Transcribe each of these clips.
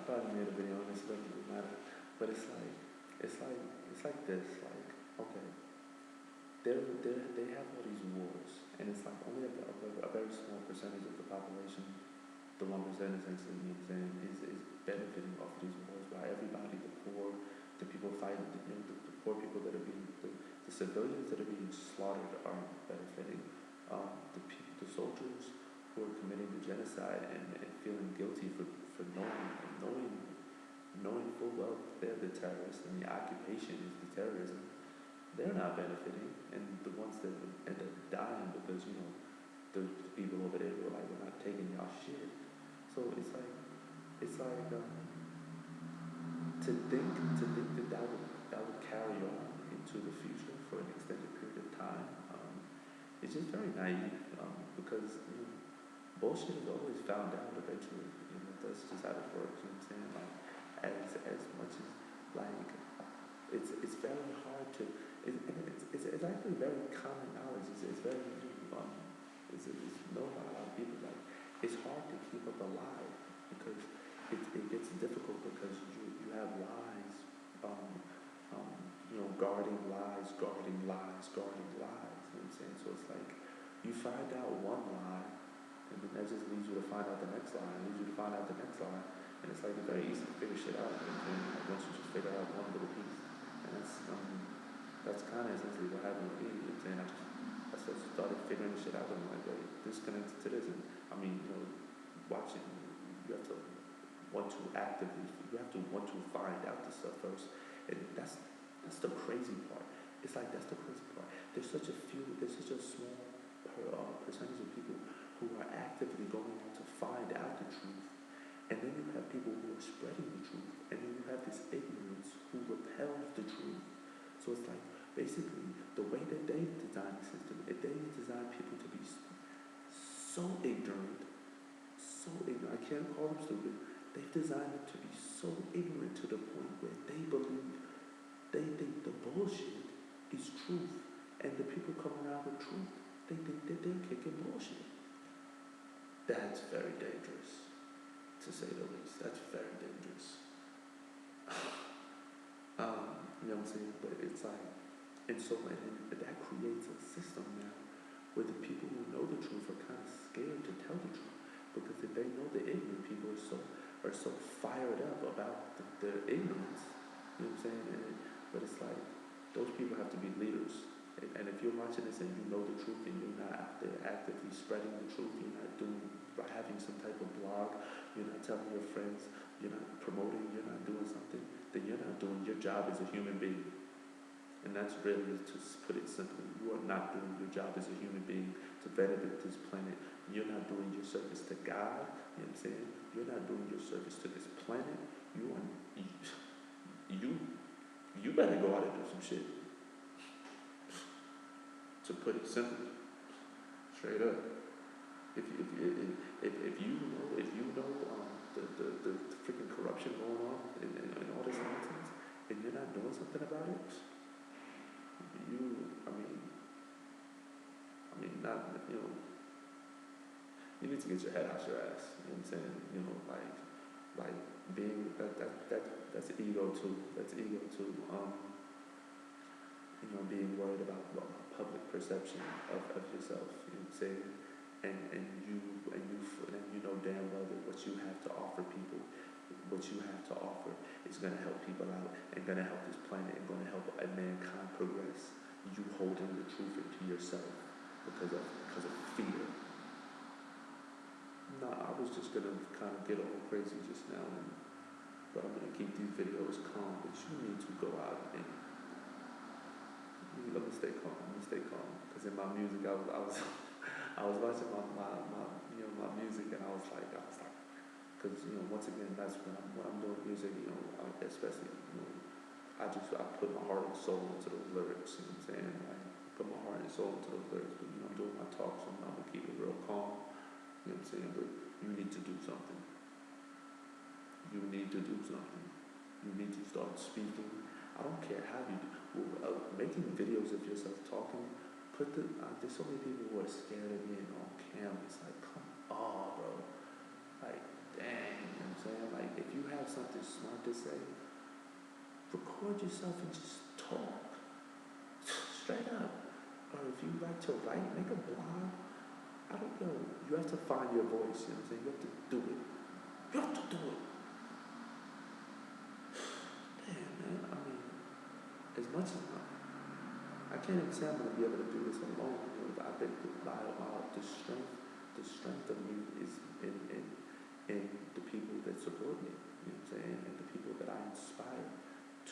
probably made a video on this, it doesn't really matter. But it's like this, like, okay, they have all these wars, and it's like only a very small percentage of the population, the 1% essentially, you know what I'm saying, is benefiting off of these wars, while everybody, the poor, the people fighting, the poor people that are being, the civilians that are being slaughtered aren't benefiting. The soldiers who are committing the genocide and feeling guilty for knowing full well they're the terrorists and the occupation is the terrorism, they're not benefiting, and the ones that end up dying because the people over there were like, we're not taking y'all shit. So it's like to think that would carry on into the future for an extended period of time. It's just very naive, because bullshit is always found out eventually. That's just how it works. You know what I'm saying? Like as much as like it's very hard to. It's actually very common knowledge. It's very it's known by a lot of people. Like it's hard to keep up alive because it gets difficult because you have lies, guarding lies, guarding lies, guarding lies. You know what I'm saying? So it's like you find out one lie, and then that just leads you to find out the next lie, and leads you to find out the next lie, and it's like it's very easy to figure shit out. You know what I'm saying? Like once you just figure out one little piece, and that's kind of essentially what happened with me. You know what I'm saying? I just started figuring shit out, and I'm like, wait, this connects to this, and I mean, watching, you have to want to find out this stuff first, and that's the crazy part. It's like that's the crazy part. There's such a small percentage of people who are actively going out to find out the truth, and then you have people who are spreading the truth, and then you have this ignorance who repels the truth. So it's like basically the way that they design the system, they design people to be so ignorant. I can't call them stupid. They've designed them to be so ignorant to the point where they believe, they think the bullshit is truth, and the people coming around with truth, they think that they're kicking bullshit. That's very dangerous, to say the least. That's very dangerous. You know what I'm saying? But it's like, and that creates a system now where the people who know the truth are kind of scared to tell the truth, because if they know the ignorant people are so fired up about their ignorance, you know what I'm saying? But it's like those people have to be leaders. And if you're watching this and you know the truth and you're not out there actively spreading the truth, you're not having some type of blog, you're not telling your friends, you're not promoting, you're not doing something, then you're not doing your job as a human being. And that's really, to put it simply, you are not doing your job as a human being to benefit this planet. You're not doing your service to God, you know what I'm saying? You're not doing your service to this planet. You better go out and do some shit. To put it simply, straight up. If you know the freaking corruption going on and all this nonsense, and you're not doing something about it, you need to get your head out your ass. You know what I'm saying? Like being that's ego too. That's ego too. Being worried about public perception of yourself. You know what I'm saying? And you know damn well that what you have to offer people, what you have to offer is going to help people out and going to help this planet and going to help mankind progress. You holding the truth into yourself because of fear. I was just going to kind of get all crazy just now, but I'm going to keep these videos calm. But you need to go out and let me stay calm. Because in my music, I was watching my music, and I was like, because once again, that's when I'm doing music, especially I put my heart and soul into those lyrics. You know what I'm saying? Like, put my heart and soul into those lyrics. But I'm doing my talk, so I'm gonna keep it real calm. You know what I'm saying? But you need to do something. You need to do something. You need to start speaking. I don't care how you do. Making videos of yourself talking, there's so many people who are scared of being on camera. It's like, come on, bro. Like, dang, you know what I'm saying? Like, if you have something smart to say, record yourself and just talk. Straight up. Or if you like to write, make a blog. I don't know. You have to find your voice, you know what I'm saying? You have to do it. You have to do it. Damn, man. I mean, as much as I can't even say I'm going to be able to do this alone. You know, I think the strength of me is in the people that support me, you know what I'm saying? And the people that I inspire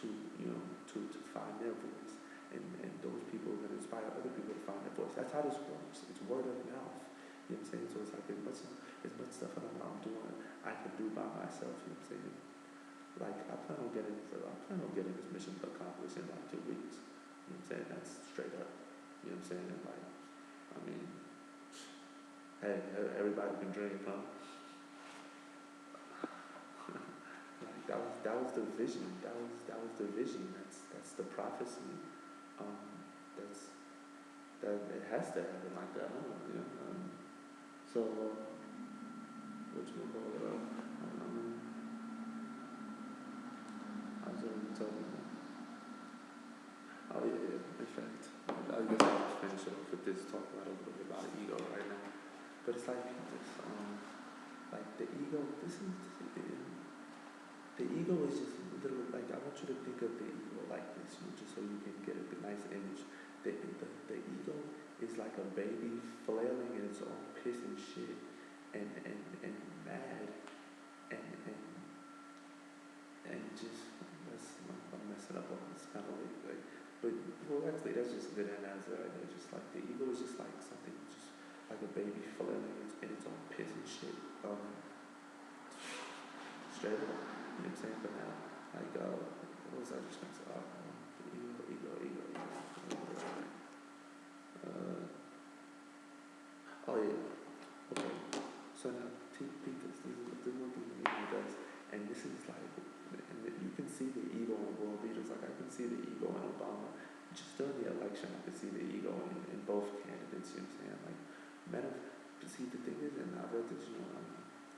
to, you know, to find their voice. And those people are going to inspire other people to find their voice. That's how this works. It's word of mouth. You know what I'm saying? So it's like as much stuff that I'm doing, I can do by myself, you know what I'm saying? Like, I plan on getting this mission accomplished in like 2 weeks. You know what I'm saying? That's straight up. You know what I'm saying? And like, I mean, hey, everybody can dream, huh? Like that was the vision. That was the vision. That's the prophecy. That it has to happen like that, huh? You know? So what you call it? I was going to tell you. Oh yeah. In fact, I guess I'll just finish it off with this, talk about a little bit about ego right now. But it's like this, like the ego. The ego is just literally like, I want you to think of the ego like this, you know, just so you can get a nice image. The ego is like a baby flailing in its own piss and shit, and mad, and just I'm messing up on this kind of like, but well actually that's just a good answer right there. Just like the ego is just like something just like a baby flailing in its own piss and shit. Straight up, you know what I'm saying? But now, like, what was I just gonna say? Ego. Oh yeah. Okay. So now, this one thing the ego does, and this is like, and you can see the ego in world leaders. Like I can see the ego in Obama. Just during the election, I could see the ego in both candidates. You know what I'm saying? Like, see the thing is, and I read this, you know,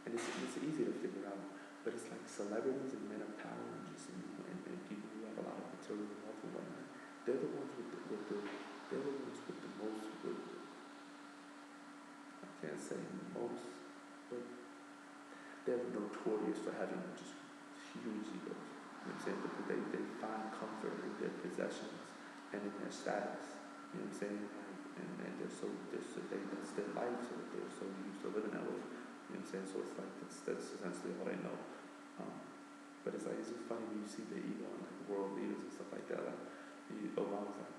and it's easy to figure out. But it's like celebrities and men of power and just and people who have a lot of material wealth and whatnot. They're the ones with the most. I can't say most, but they're notorious for having just huge egos. You know what I'm saying? Because they find comfort in their possessions and in their status. You know what I'm saying? Like, and that's their life, so they're so used to living that way. You know what I'm saying? So it's like that's essentially all they know. But it's like, it's just funny when you see the ego in like world leaders and stuff like that. Like Obama's like,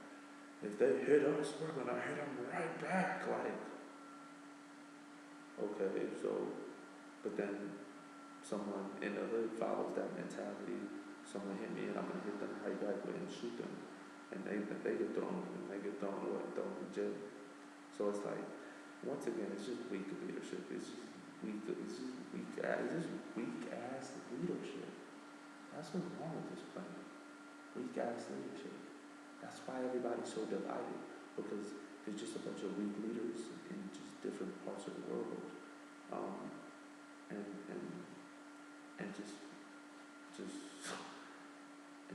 if they hit us, we're gonna hit them right back. Like, okay, so, but then someone in the hood follows that mentality. Someone hit me and I'm gonna hit them right back with and shoot them, and they get thrown away, thrown in jail. So it's like, once again, it's just weak leadership. It's just weak ass leadership. That's what's wrong with this planet. Weak ass leadership. That's why everybody's so divided, because there's just a bunch of weak leaders in just different parts of the world, and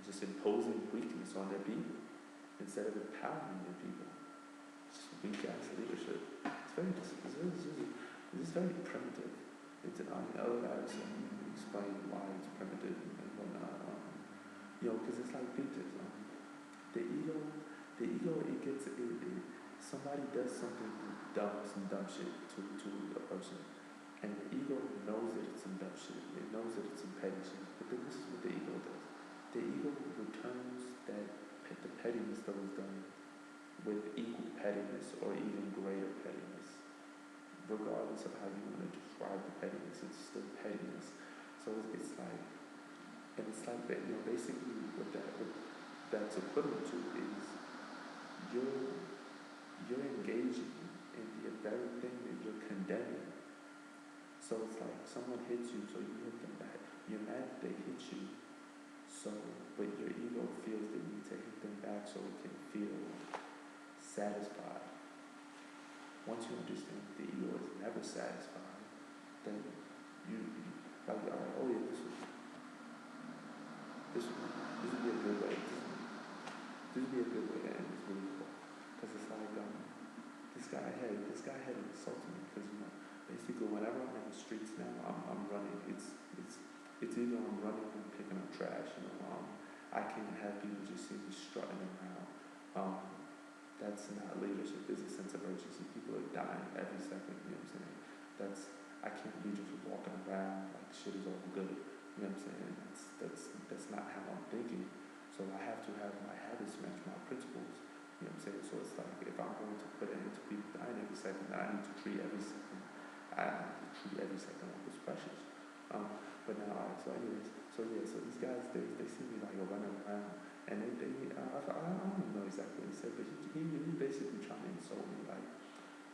just imposing weakness on their people instead of empowering their people. It's just weak ass leadership. It's very primitive. It's other guys explain why it's primitive and whatnot. You know, because it's like Peter. The ego, somebody does some dumb shit to a person, and the ego knows that it's some dumb shit. It knows that it's some petty shit. But then this is what the ego does. The ego returns the pettiness that was done with equal pettiness or even greater pettiness. Regardless of how you want to describe the pettiness, it's still pettiness. So it's like, and it's like that, you know, basically what that's equivalent to is you're engaging in the very thing that you're condemning. So it's like someone hits you, so you hit them back. You're mad that they hit you, but your ego feels the need to hit them back so it can feel satisfied. Once you understand the ego is never satisfied, then you like, all right, oh yeah, this would be a good way to end this really cool. Because it's like, this guy had insulted me because, you know, basically whenever I'm in the streets now, I'm running. It's either I'm running or I'm picking up trash. You know, I can't have people just see me strutting around. That's not leadership. There's a sense of urgency. People are dying every second. You know what I'm saying? I can't be just walking around like shit is all good. You know what I'm saying? That's not how I'm thinking. So I have to have my habits match my principles. You know what I'm saying? So it's like if I'm going to put it into people dying every second, then I need to treat every second. I need to treat every second like it's precious. But now, alright. So anyways, so these guys they see me like running around, and I don't even know exactly what he said, but he basically trying to insult me like,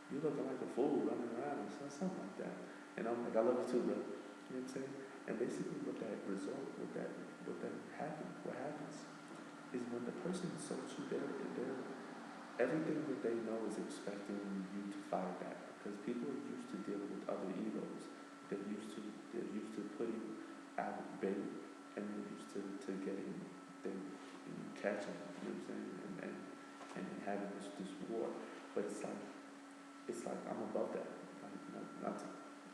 you looking like a fool running around or something like that. And I'm like, I love you too, bro. You know what I'm saying? And basically what happens is when the person insults you, they're everything that they know is expecting you to fire back. Because people are used to dealing with other egos. They're used to putting out bait, and they're used to getting catching, you know what I'm saying? And having this war. But it's like I'm above that. Like,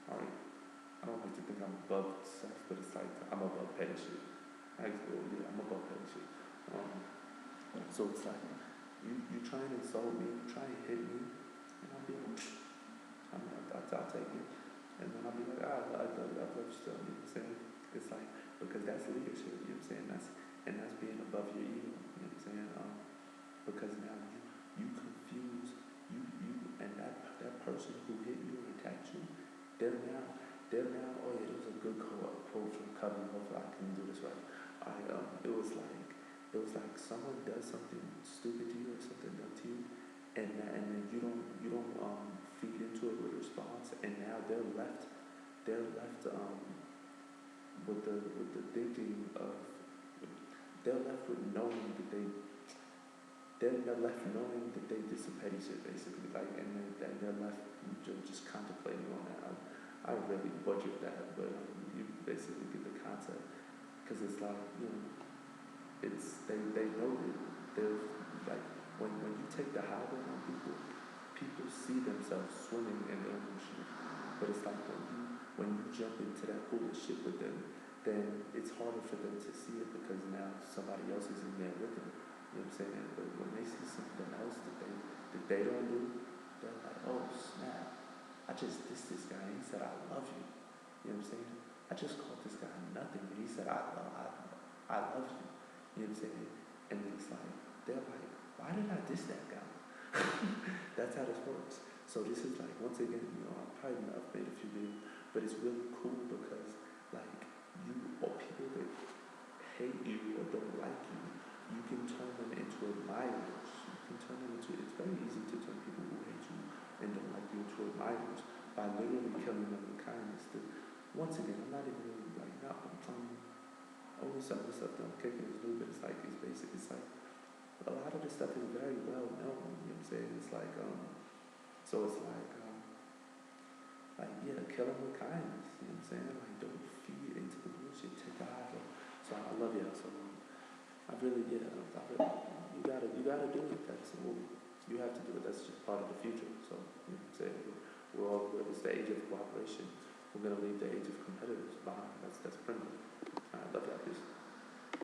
alright, I don't like to think I'm above sex, but it's like I'm above petty shit. I'm above petty shit. So it's like you try and insult me, you try and hit me, and I'll be like, I'll take it. And then I'll be like, I love you still, you know what I'm saying? It's like, because that's leadership, you know what I'm saying? That's being above your ego, you know what I'm saying? Because now you confuse you and that person who hit you or attacked you, they're now, oh yeah, it was a good quote from Covey. Hopefully I can do this right. It was like someone does something stupid to you or something dumb to you, and then you don't feed into it with a response, and now they're left with the thinking of, they're left with knowing that they're left knowing that they did some petty shit basically, like, and they're left just contemplating on that. I really butchered that, but you basically get the concept, because it's like, you know, it's they know that there's like when you take the highway on people see themselves swimming in their ocean, but it's like when you jump into that pool of shit with them, then it's harder for them to see it because now somebody else is in there with them. You know what I'm saying? But when they see something else that they don't do, they're like, oh snap, I just dissed this guy and he said I love you. You know what I'm saying? I just called this guy nothing and he said I love you. You know what I'm saying? And then it's like, they're like, why did I diss that guy? That's how this works. So this is like, once again, you know, I've made a few videos, but it's really cool because like you or people that hate you or don't like you can turn them into admirers. You can turn them into, it's very easy to turn people who hate you and don't like you into admirers by literally killing them with kindness. Once again, I'm not even really like, only some of the stuff that I'm kicking is new, but it's like, it's basic. It's like, a lot of this stuff is very well known, you know what I'm saying? It's like, so it's like, yeah, kill them with kindness, you know what I'm saying? Like, don't feed into the bullshit, take the high road. So I love y'all, so you gotta do it. You have to do it. That's just part of the future. So, you know what I'm saying? It's the age of cooperation. We're gonna leave the age of competitors behind.